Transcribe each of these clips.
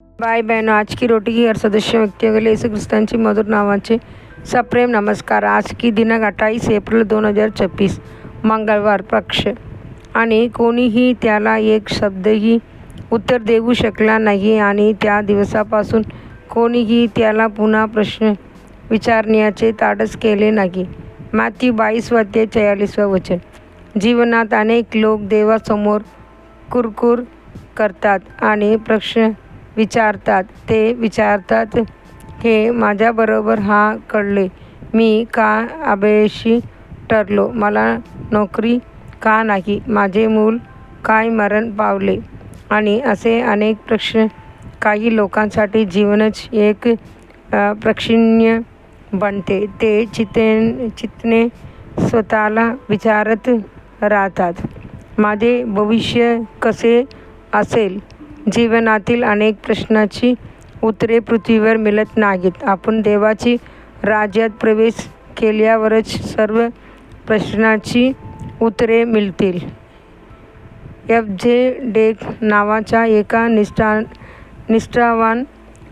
भाई बहनों, आज की रोटी की हर सदस्य व्यक्तियों के लिए यीशु ख्रिस्तांची मधुर नावाचे सप्रेम नमस्कार. आज की दिनांक 28 एप्रिल 2026 मंगळवार. पक्ष आणि कोणीही त्याला एक शब्दही उत्तर देऊ शकला नाही आणि त्या दिवसापासून कोणीही त्याला पुन्हा प्रश्न विचारण्याचे धाडस केले नाही. मॅथ्यू 22:46 जीवनात अनेक लोक देवासमोर कुरकुर करतात आणि प्रश्न विचारतात. ते विचारतात, हे माझ्याबरोबर हा घडले, मी का अपयशी ठरलो, मला नोकरी का नाही, माझे मूल काय मरण पावले आणि असे अनेक प्रश्न. काही लोकांसाठी जीवनच एक प्रश्नचिन्ह बनते. ते चित्तेने स्वतःला विचारत राहतात, माझे भविष्य कसे असेल. जीवनातील अनेक प्रश्नांची उत्तरे पृथ्वीवर मिळत नाहीत. आपण देवाची राज्यात प्रवेश केल्यावरच सर्व प्रश्नांची उत्तरे मिळतील. एफ.जे. डेक नावाच्या एका निष्ठावान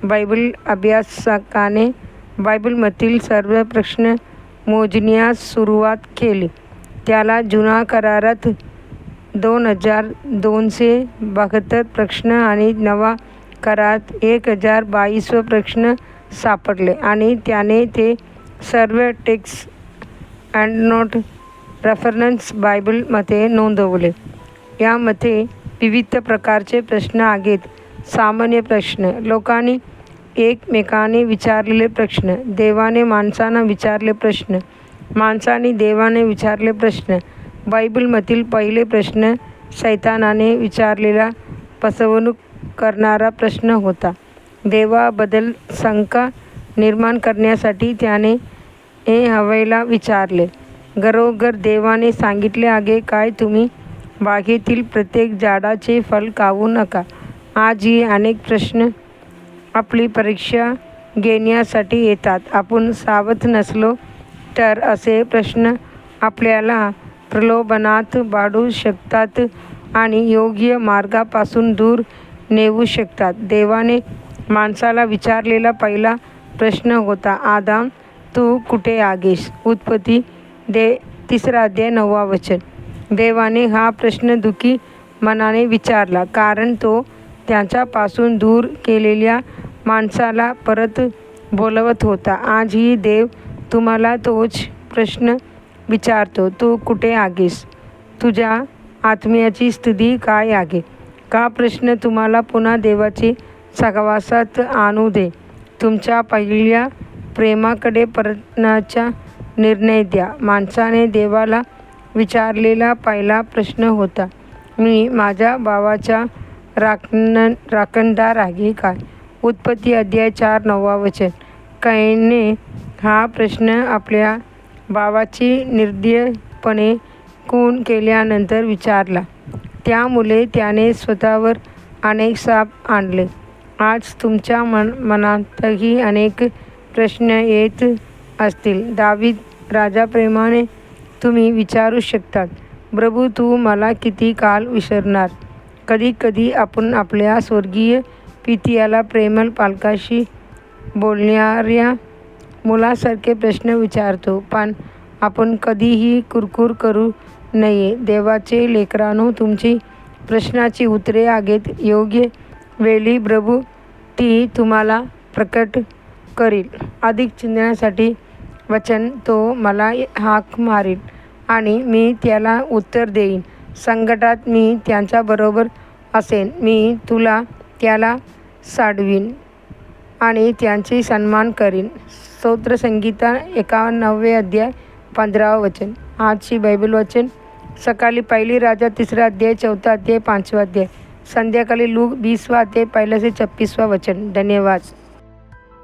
बायबल अभ्यासकाने बायबलमधील सर्व प्रश्न मोजण्यास सुरुवात केली. त्याला जुना करारात 2272 प्रश्न आणि नवा करारात 1022 प्रश्न सापडले आणि त्याने ते सर्व टेक्स्ट अँड नोट रेफरन्स बायबलमध्ये नोंदवले. यामध्ये विविध प्रकारचे प्रश्न आहेत. सामान्य प्रश्न, लोकांनी एकमेकांनी विचारलेले प्रश्न, देवाने माणसांना विचारले प्रश्न, माणसांनी देवाने विचारले प्रश्न. बायबलमधील पहिले प्रश्न सैतानाने विचारलेला फसवणूक करणारा प्रश्न होता. देवाबद्दल शंका निर्माण करण्यासाठी त्याने हव्वाला विचारले, घरोघर देवाने सांगितले आहे काय, तुम्ही बागेतील प्रत्येक झाडाचे फळ खाऊ नका. आजही अनेक प्रश्न आपली परीक्षा घेण्यासाठी येतात. आपण सावध नसलो तर असे प्रश्न आपल्याला प्रलोभनात पाडू शकतात आणि योग्य मार्गापासून दूर नेऊ शकतात. देवाने माणसाला विचारलेला पहिला प्रश्न होता, आदाम, तू कुठे आहेस? उत्पत्ती 3:9. देवाने हा प्रश्न दुःखी मनाने विचारला, कारण तो त्याच्यापासून दूर केलेल्या माणसाला परत बोलवत होता. आजही देव तुम्हाला तोच प्रश्न विचारतो, तू कुठे आहेस? तुझ्या आत्म्याची स्थिती काय आहे? हा प्रश्न तुम्हाला पुन्हा देवाची सहवासात आणू दे. तुमच्या पहिल्या प्रेमाकडे परतण्याचा निर्णय द्या. माणसाने देवाला विचारलेला पहिला प्रश्न होता, मी माझ्या भावाचा राखणदार आहे काय? उत्पत्ती 4:9. कैनने हा प्रश्न आपल्या भावाची निर्दयपणे खून केल्यानंतर विचारला. त्यामुळे त्याने स्वतःवर अनेक शाप आणले. आज तुमच्या मनातही अनेक प्रश्न येत असतील. दावीद राजाप्रमाणे तुम्ही विचारू शकतात, प्रभू, तू मला किती काळ विसरणार? कधीकधी आपण आपल्या स्वर्गीय पित्याला प्रेमळ पालकाशी बोलणाऱ्या मुलासारखे प्रश्न विचारतो, पण आपण कधीही कुरकुर करू नये. देवाचे लेकरांनो, तुमची प्रश्नाची उत्तरे आहेत. योग्य वेळी प्रभू ती तुम्हाला प्रकट करील. अधिक चिंतनासाठी वचन, तो मला हाक मारील आणि मी त्याला उत्तर देईन. संकटात मी त्याच्याबरोबर असेन. मी त्याला साडवीन आणि त्याचे सन्मान करीन. स्तोत्रसंगीता 51:15. आजची बायबल वचन, सकाळी 1 राजा 3 4 5. संध्याकाळी लूक 20 1-26. धन्यवाद.